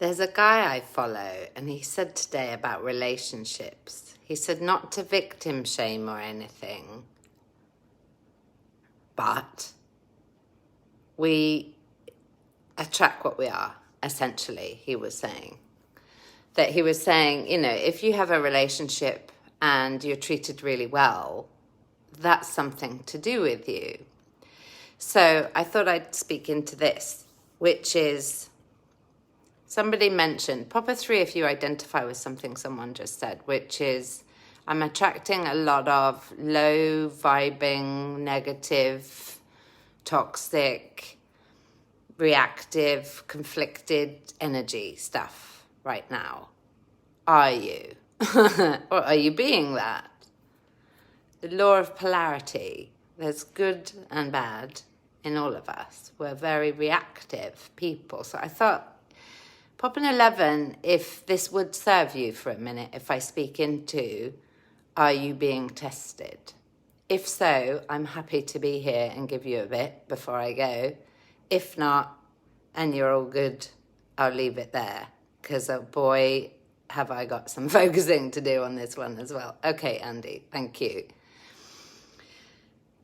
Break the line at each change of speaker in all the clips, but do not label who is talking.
There's a guy I follow, and he said today about relationships. He said not to victim shame or anything, but we attract what we are, essentially, he was saying. That he was saying, you know, if you have a relationship and you're treated really well, that's something to do with you. So I thought I'd speak into this, which is, somebody mentioned, pop a 3 if you identify with something someone just said, which is, I'm attracting a lot of low vibing, negative, toxic, reactive, conflicted energy stuff right now. Are you? Or are you being that? The law of polarity. There's good and bad in all of us. We're very reactive people. So I thought, pop an 11 if this would serve you for a minute, if I speak into, are you being tested? If so, I'm happy to be here and give you a bit before I go. If not, and you're all good, I'll leave it there. Because, oh boy, have I got some focusing to do on this one as well. Okay, Andy, thank you.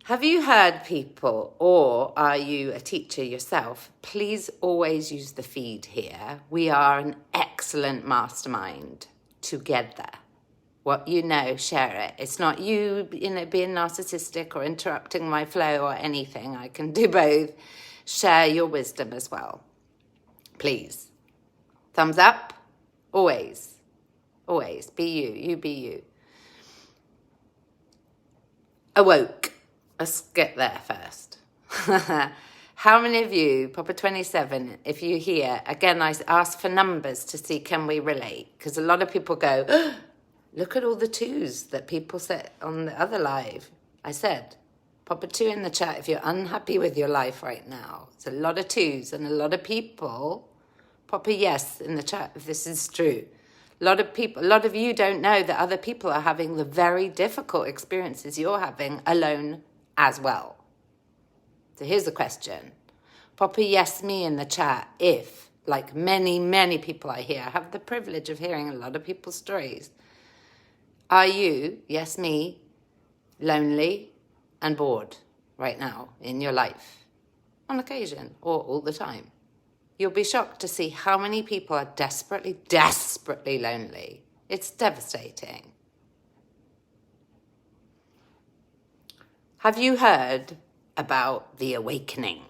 Have you heard people, or are you a teacher yourself? Please always use the feed here. We are an excellent mastermind together. What you know, share it. It's not you, being narcissistic or interrupting my flow or anything. I can do both. Share your wisdom as well. Please. Thumbs up. Always. Always. Be you. You be you. Awoke. Let's get there first. How many of you, Papa 27, if you hear, again, I ask for numbers to see can we relate? Because a lot of people go, oh, look at all the 2s that people said on the other live. I said, pop a 2 in the chat if you're unhappy with your life right now. It's a lot of 2s and a lot of people. Pop a yes in the chat if this is true. A lot of you don't know that other people are having the very difficult experiences you're having alone as well. So here's the question. Pop a yes me in the chat if, like many, many people I hear, I have the privilege of hearing a lot of people's stories. Are you, yes me, lonely and bored right now in your life? On occasion or all the time. You'll be shocked to see how many people are desperately, desperately lonely. It's devastating. Have you heard about the awakening?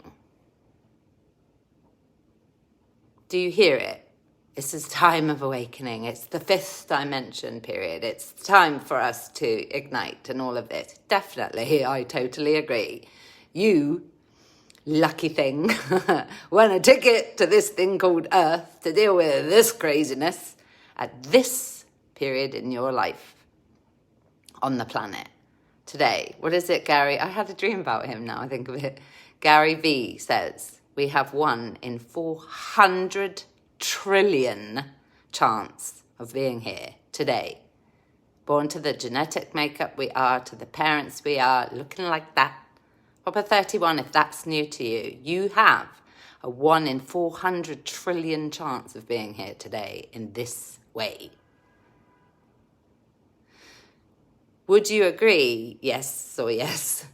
Do you hear it? It's this time of awakening. It's the 5th dimension period. It's time for us to ignite and all of this. Definitely, I totally agree. You, lucky thing, won a ticket to this thing called Earth to deal with this craziness at this period in your life on the planet. Today, what is it, Gary? I had a dream about him now, I think of it. Gary V says, we have 1 in 400 trillion chance of being here today. Born to the genetic makeup we are, to the parents we are, looking like that. Pop a 31 if that's new to you. You have a 1 in 400 trillion chance of being here today in this way. Would you agree, yes or yes,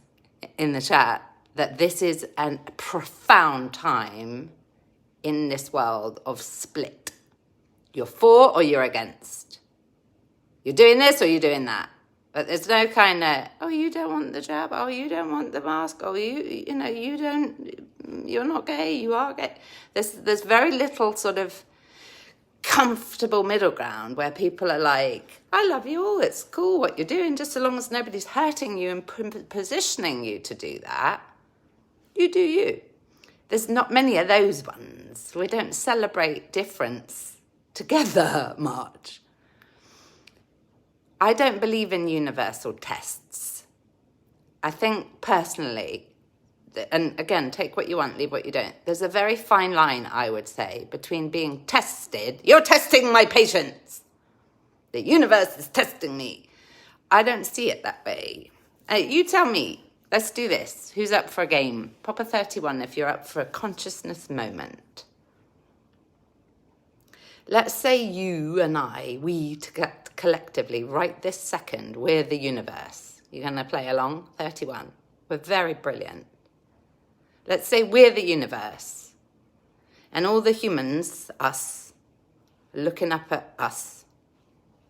in the chat, that this is a profound time in this world of split? You're for or you're against. You're doing this or you're doing that. But there's no kind of, oh, you don't want the jab, oh, you don't want the mask, oh, you're not gay, you are gay. There's very little sort of comfortable middle ground where people are like, I love you all, it's cool what you're doing, just so long as nobody's hurting you and positioning you to do that. You do you. There's not many of those ones. We don't celebrate difference together much. I don't believe in universal tests. I think personally, and again, take what you want, leave what you don't. There's a very fine line, I would say, between being tested. You're testing my patience. The universe is testing me. I don't see it that way. You tell me. Let's do this. Who's up for a game? Pop a 31 if you're up for a consciousness moment. Let's say you and we collectively, right this second, we're the universe. You're going to play along? 31. We're very brilliant. Let's say we're the universe. And all the humans, us, looking up at us.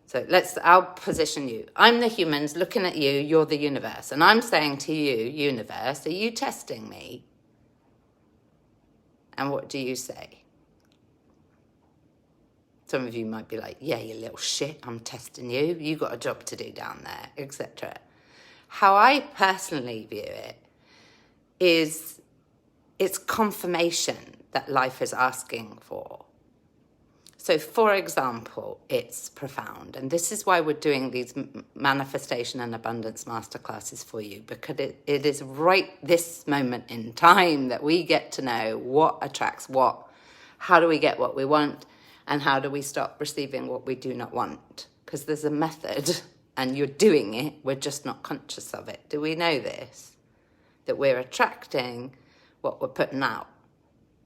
So I'll position you. I'm the humans looking at you, you're the universe. And I'm saying to you, universe, are you testing me? And what do you say? Some of you might be like, yeah, you little shit, I'm testing you. You got a job to do down there, etc. How I personally view it is it's confirmation that life is asking for. So, for example, it's profound. And this is why we're doing these manifestation and abundance masterclasses for you, because it is right this moment in time that we get to know what attracts what, how do we get what we want, and how do we stop receiving what we do not want? Because there's a method, and you're doing it, we're just not conscious of it. Do we know this? That we're attracting what we're putting out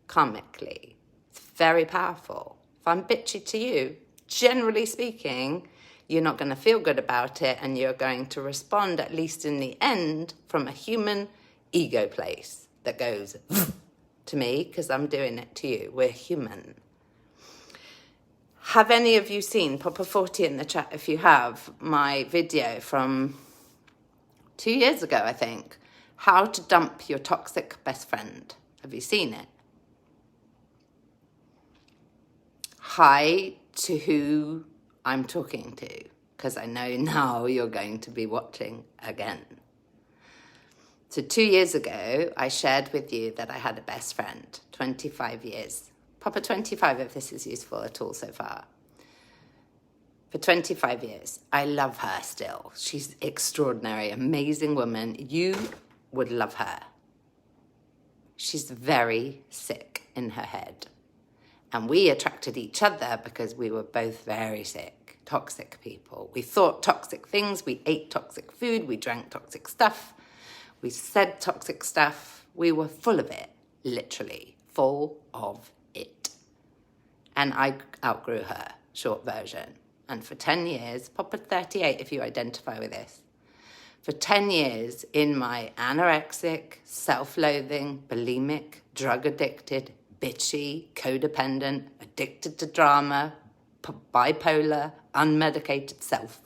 karmically. It's very powerful. If I'm bitchy to you, generally speaking, you're not going to feel good about it, and you're going to respond, at least in the end, from a human ego place that goes to me because I'm doing it to you. We're human. Have any of you seen, pop a 40 in the chat if you have, my video from 2 years ago, I think, how to dump your toxic best friend. Have you seen it? Hi to who I'm talking to, because I know now you're going to be watching again. So 2 years ago, I shared with you that I had a best friend, 25 years. Pop a 25 if this is useful at all so far. For 25 years. I love her still. She's extraordinary, amazing woman. You would love her. She's very sick in her head. And we attracted each other because we were both very sick, toxic people. We thought toxic things, we ate toxic food, we drank toxic stuff, we said toxic stuff. We were full of it, literally, full of it. And I outgrew her, short version. And for 10 years, pop at 38 if you identify with this. For 10 years, in my anorexic, self-loathing, bulimic, drug-addicted, bitchy, codependent, addicted to drama, bipolar, unmedicated self,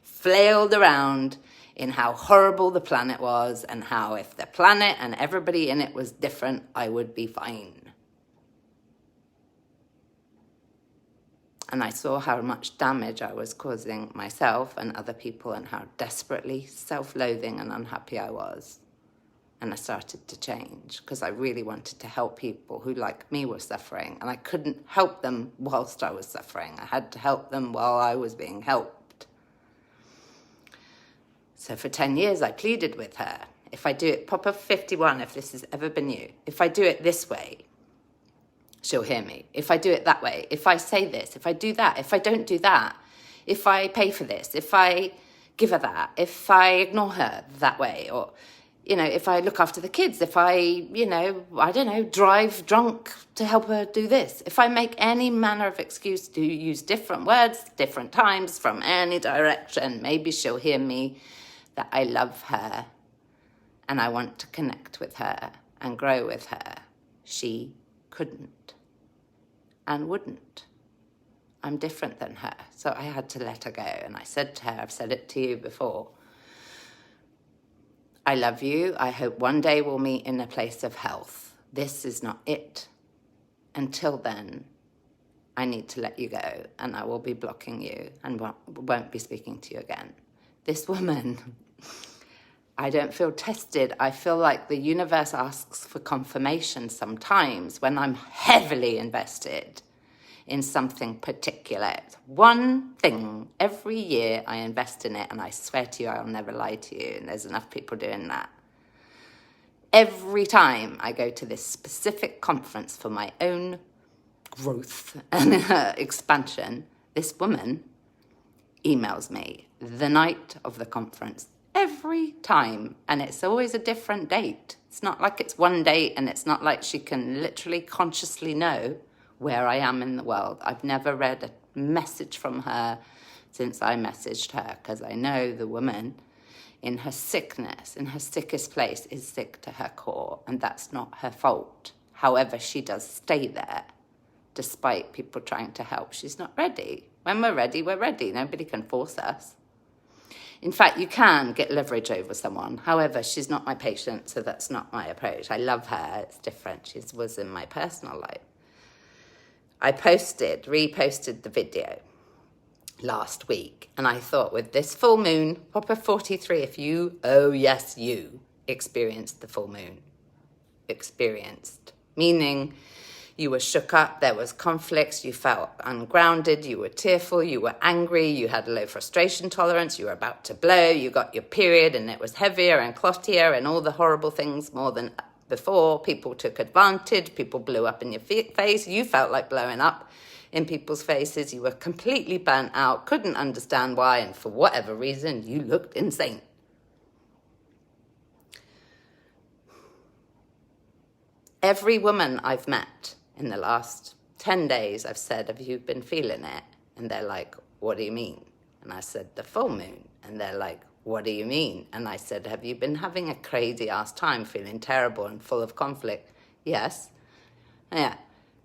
flailed around in how horrible the planet was and how if the planet and everybody in it was different, I would be fine. And I saw how much damage I was causing myself and other people and how desperately self-loathing and unhappy I was. And I started to change because I really wanted to help people who, like me, were suffering. And I couldn't help them whilst I was suffering. I had to help them while I was being helped. So for 10 years, I pleaded with her. If I do it, pop a 51 if this has ever been you. If I do it this way, she'll hear me. If I do it that way, if I say this, if I do that, if I don't do that, if I pay for this, if I give her that, if I ignore her that way, or, you know, if I look after the kids, if I, you know, I don't know, drive drunk to help her do this, if I make any manner of excuse to use different words, different times, from any direction, maybe she'll hear me that I love her and I want to connect with her and grow with her. She couldn't and wouldn't. I'm different than her. So I had to let her go. And I said to her, I've said it to you before, I love you. I hope one day we'll meet in a place of health. This is not it. Until then, I need to let you go and I will be blocking you and won't be speaking to you again. This woman, I don't feel tested. I feel like the universe asks for confirmation sometimes when I'm heavily invested in something particular. It's one thing every year I invest in it, and I swear to you, I'll never lie to you, and there's enough people doing that. Every time I go to this specific conference for my own growth and expansion, this woman emails me the night of the conference. Every time, and it's always a different date. It's not like it's one date, and it's not like she can literally consciously know where I am in the world. I've never read a message from her since I messaged her, because I know the woman in her sickness, in her sickest place, is sick to her core, and that's not her fault. However, she does stay there, despite people trying to help. She's not ready. When we're ready, we're ready. Nobody can force us. In fact, you can get leverage over someone. However, she's not my patient, so that's not my approach. I love her. It's different. She was in my personal life. I reposted the video last week, and I thought, with this full moon, Papa 43, if you, oh yes, you experienced the full moon. Experienced. Meaning you were shook up, there was conflicts, you felt ungrounded, you were tearful, you were angry, you had a low frustration tolerance, you were about to blow, you got your period and it was heavier and clottier and all the horrible things more than before. People took advantage, people blew up in your face, you felt like blowing up in people's faces, you were completely burnt out, couldn't understand why, and for whatever reason, you looked insane. Every woman I've met in the last 10 days, I've said, have you been feeling it? And they're like, what do you mean? And I said, the full moon. And they're like, what do you mean? And I said, have you been having a crazy ass time, feeling terrible and full of conflict? Yes. Yeah.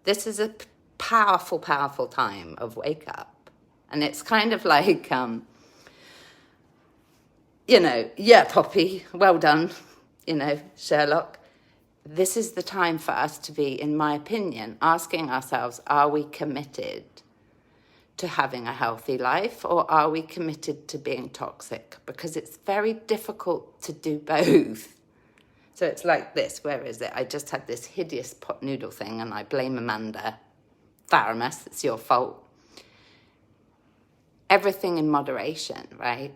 This is a powerful, powerful time of wake up. And it's kind of like, yeah, Poppy, well done, Sherlock. This is the time for us to be, in my opinion, asking ourselves, are we committed to having a healthy life, or are we committed to being toxic? Because it's very difficult to do both. So it's like this, where is it? I just had this hideous pot noodle thing, and I blame Amanda. Tharamus, it's your fault. Everything in moderation, right?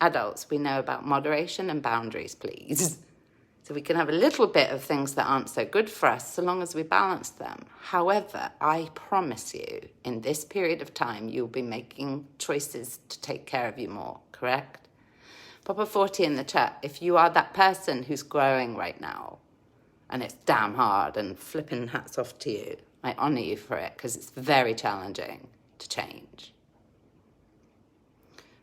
Adults, we know about moderation and boundaries, please. So we can have a little bit of things that aren't so good for us so long as we balance them. However, I promise you, in this period of time, you'll be making choices to take care of you more, correct? Papa 40 in the chat, if you are that person who's growing right now, and it's damn hard and flipping hats off to you, I honor you for it, because it's very challenging to change.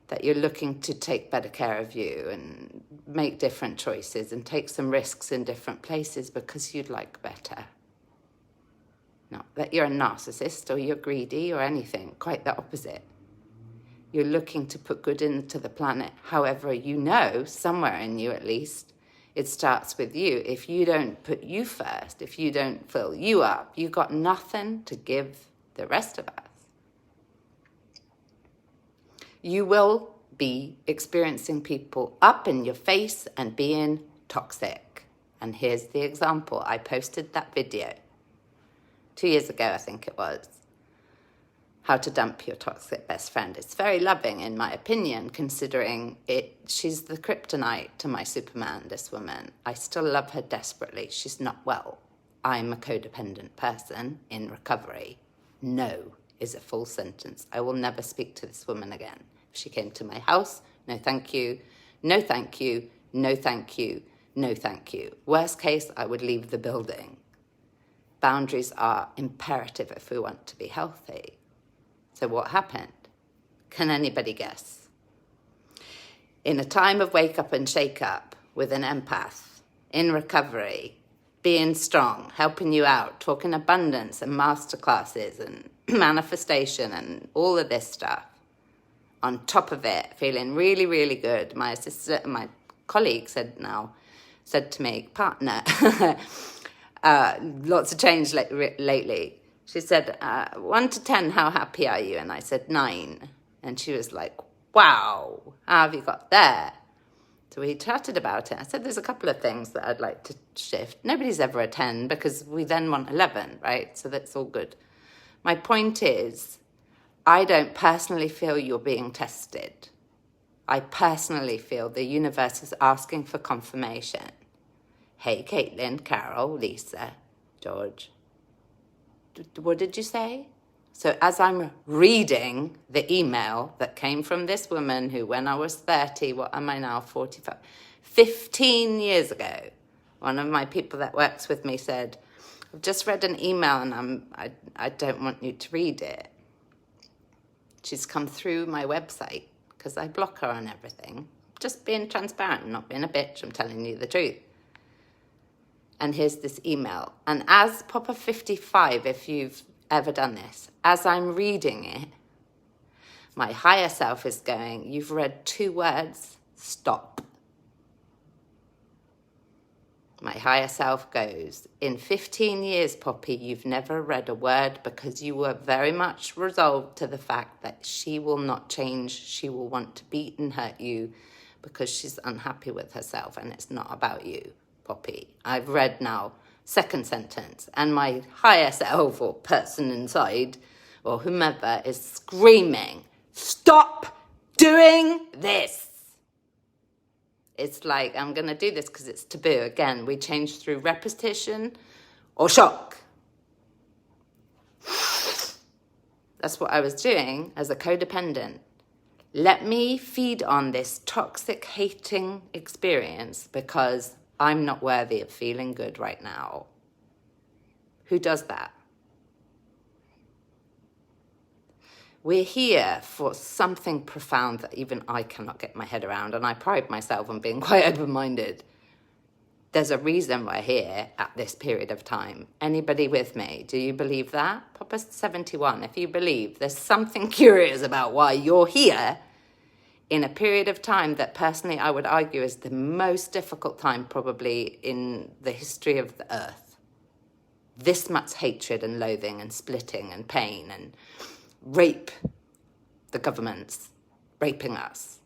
That you're looking to take better care of you and make different choices and take some risks in different places because you'd like better. Not that you're a narcissist or you're greedy or anything, quite the opposite. You're looking to put good into the planet. However, somewhere in you at least, it starts with you. If you don't put you first, if you don't fill you up, you've got nothing to give the rest of us. You will be experiencing people up in your face and being toxic. And here's the example. I posted that video 2 years ago, I think it was. How to dump your toxic best friend. It's very loving, in my opinion, considering she's the kryptonite to my Superman, this woman. I still love her desperately. She's not well. I'm a codependent person in recovery. No is a full sentence. I will never speak to this woman again. If she came to my house, no thank you, no thank you, no thank you, no thank you. Worst case, I would leave the building. Boundaries are imperative if we want to be healthy. So what happened? Can anybody guess? In a time of wake up and shake up with an empath, in recovery, being strong, helping you out, talking abundance and masterclasses and manifestation and all of this stuff. On top of it, feeling really, really good. My colleague said to me, partner, lots of change lately. She said, 1 to 10, how happy are you? And I said 9. And she was like, wow, how have you got there? So we chatted about it. I said, there's a couple of things that I'd like to shift. Nobody's ever a 10 because we then want 11, right? So that's all good. My point is, I don't personally feel you're being tested. I personally feel the universe is asking for confirmation. Hey, Caitlin, Carol, Lisa, George. What did you say? So as I'm reading the email that came from this woman who, when I was 30, what am I now, 45, 15 years ago, one of my people that works with me said, I've just read an email and I don't want you to read it. She's come through my website because I block her on everything. Just being transparent, not being a bitch, I'm telling you the truth. And here's this email. And as Papa 55, if you've ever done this, as I'm reading it, my higher self is going, you've read 2 words, stop. My higher self goes, in 15 years, Poppy, you've never read a word because you were very much resolved to the fact that she will not change. She will want to beat and hurt you because she's unhappy with herself, and it's not about you, Poppy. I've read now 2nd sentence, and my higher self or person inside or whomever is screaming, stop doing this. It's like, I'm going to do this because it's taboo. Again, we change through repetition or shock. That's what I was doing as a codependent. Let me feed on this toxic, hating experience because I'm not worthy of feeling good right now. Who does that? We're here for something profound that even I cannot get my head around, and I pride myself on being quite open-minded. There's a reason we're here at this period of time. Anybody with me? Do you believe that? Papa's 71. If you believe, there's something curious about why you're here in a period of time that personally I would argue is the most difficult time probably in the history of the earth. This much hatred and loathing and splitting and pain and rape, the government's raping us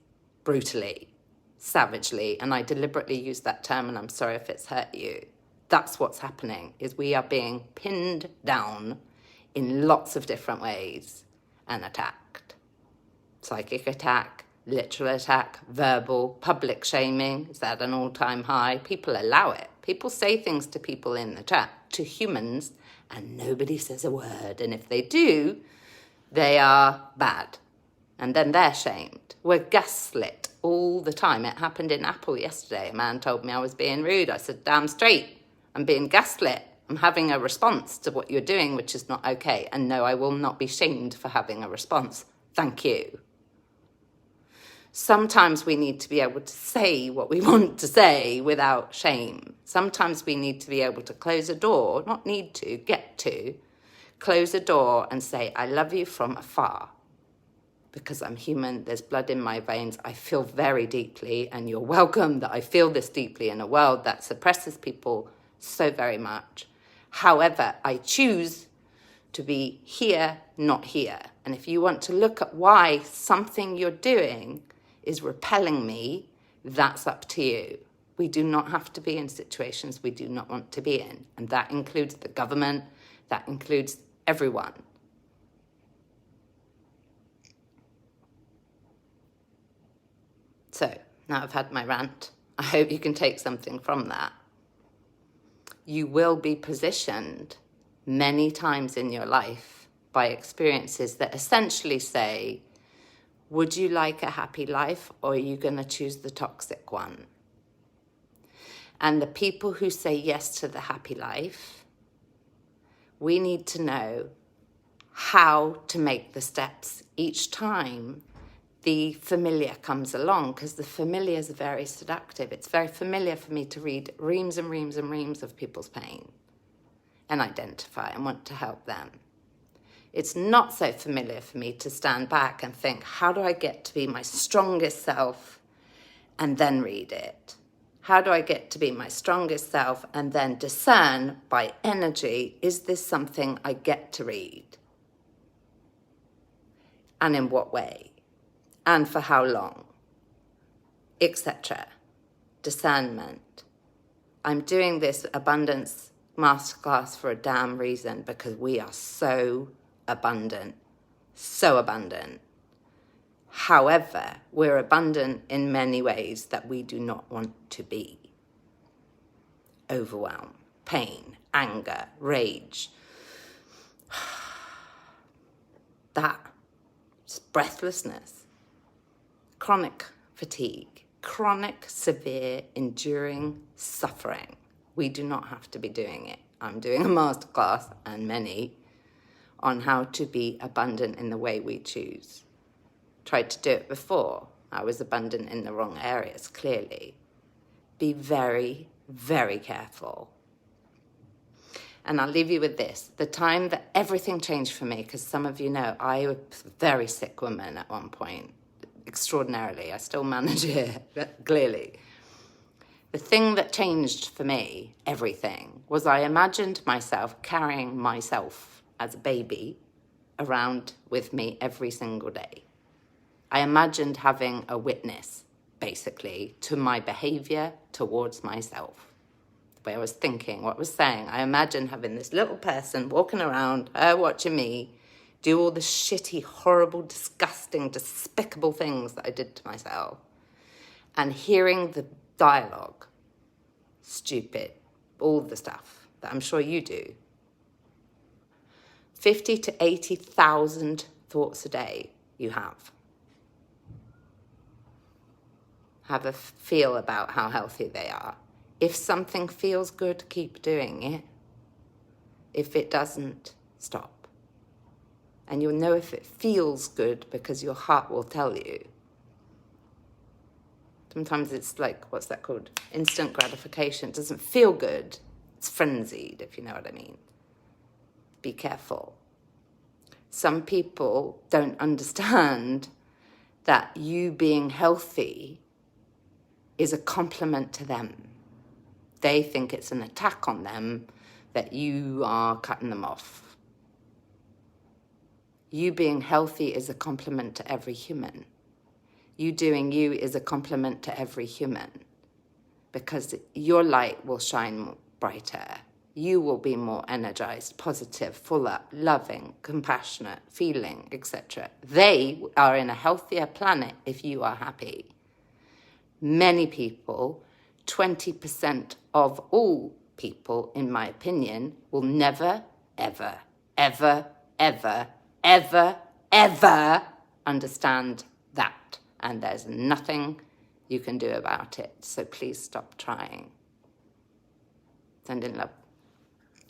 brutally, savagely, and I deliberately use that term and I'm sorry if it's hurt you. That's what's happening, is we are being pinned down in lots of different ways and attacked. Psychic attack, literal attack, verbal, public shaming is at an all-time high. People allow it. People say things to people in the chat, to humans, and nobody says a word, and if they do, they are bad, and then they're shamed. We're gaslit all the time. It happened in Apple yesterday. A man told me I was being rude. I said, damn straight, I'm being gaslit. I'm having a response to what you're doing, which is not okay. And no, I will not be shamed for having a response. Thank you. Sometimes we need to be able to say what we want to say without shame. Sometimes we need to be able to close a door, not need to, get to, close a door and say, I love you from afar. Because I'm human, there's blood in my veins, I feel very deeply, and you're welcome that I feel this deeply in a world that suppresses people so very much. However, I choose to be here, not here. And if you want to look at why something you're doing is repelling me, that's up to you. We do not have to be in situations we do not want to be in. And that includes the government, that includes everyone. So, now I've had my rant. I hope you can take something from that. You will be positioned many times in your life by experiences that essentially say, would you like a happy life, or are you going to choose the toxic one? And the people who say yes to the happy life, we need to know how to make the steps each time the familiar comes along, because the familiar is very seductive. It's very familiar for me to read reams and reams and reams of people's pain and identify and want to help them. It's not so familiar for me to stand back and think, how do I get to be my strongest self and then read it? How do I get to be my strongest self and then discern by energy, is this something I get to read? And in what way? And for how long? Etc. Discernment. I'm doing this abundance masterclass for a damn reason, because we are so abundant. So abundant. However, we're abundant in many ways that we do not want to be. Overwhelm, pain, anger, rage. That. Breathlessness. Chronic fatigue. Chronic, severe, enduring suffering. We do not have to be doing it. I'm doing a masterclass, and many, on how to be abundant in the way we choose. Tried to do it before. I was abundant in the wrong areas, clearly. Be very, very careful. And I'll leave you with this. The time that everything changed for me, because some of you know, I was a very sick woman at one point, extraordinarily. I still manage it, clearly. The thing that changed for me, everything, was I imagined myself carrying myself as a baby around with me every single day. I imagined having a witness, basically, to my behavior towards myself. The way I was thinking, what I was saying. I imagined having this little person walking around, her watching me, do all the shitty, horrible, disgusting, despicable things that I did to myself. And hearing the dialogue, stupid, all the stuff that I'm sure you do. 50 to 80,000 thoughts a day you have. Have a feel about how healthy they are. If something feels good, keep doing it. If it doesn't, stop. And you'll know if it feels good because your heart will tell you. Sometimes it's like, what's that called? Instant gratification. It doesn't feel good. It's frenzied, if you know what I mean. Be careful. Some people don't understand that you being healthy is a compliment to them. They think it's an attack on them that you are cutting them off. You being healthy is a compliment to every human. You doing you is a compliment to every human, because your light will shine brighter. You will be more energized, positive, full up, loving, compassionate, feeling, etc. They are in a healthier planet if you are happy. Many people, 20% of all people, in my opinion, will never, ever, ever, ever, ever, ever understand that. And there's nothing you can do about it. So please stop trying. Send in love.